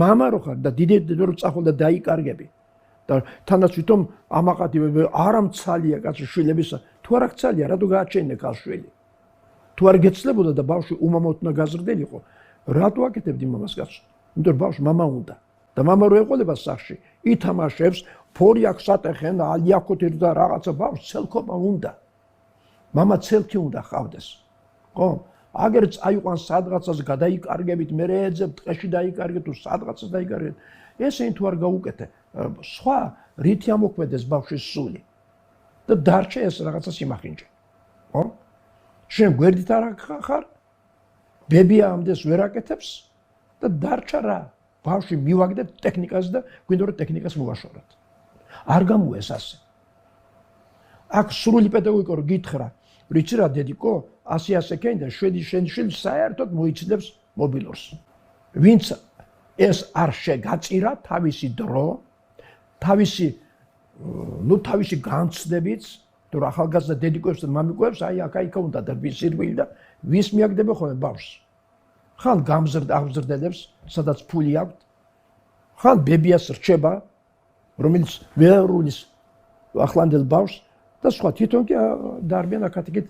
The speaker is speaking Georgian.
მამა რო ხარ და დიდი რო წახვალ და დაიკარგები და თანაც თვითონ ამაყადი არა მცალია კაცი შვილებისა თუ არა მცალია რატო გააჩენე ქალშვილი თუ არ გეცლებოდა და ბავშვი უმამოდ უნდა გაზრდელიყო რატო აკეთებდი მამას კაცს იმიტომ რომ ბავშვი მამა უნდა და მამა რო ეყოლება სახში ითამაშებს ფორი აქვს სატეხენ ალიაქოთ და რაღაცა ბავშვს ცელქობა უნდა მამა ცელქი უნდა ხავდეს ხო აგერც აიყვან სადღაცას გადაიკარგებით მე ეძებ ტყეში დაიკარგეთ თუ სადღაცას დაიკარგეთ ესენი თუ არ გაუკეთე სხვა რითი ამოქმედეს ბავშვის სული და დარჩე ეს რაღაცა სიმახინჯე ხო შენ გვერდით არ ხარ ბებია ამდენს ვერ აკეთებს და დარჩა რა ბავშვი მივაგდეთ ტექნიკას და გვინდა რომ ტექნიკას მოვაშოროთ არ გამოეს ასე აქ სრული პედაგოგიკა რო გითხრა რიცი რა დედიკო ასე ქენდა შენ საერთოდ მოიცნებს მობილურს ვინც ეს არ შეგაწირა თავისი დრო თავისი განცდებით თუ ახალგაზრდა დედიკოებს და მამიკოებს აი აქა უნდა დარბის სირბილი და ვის მიაგდება ხოლმე ბავშვს ხან აღზრდელებს სადაც ფული აქვს ხან ბებიას რჩება რომელიც ვერულის ახლანდელ ბავშვს და სხვა თვითონ კი დარბიან აქ-აქეთ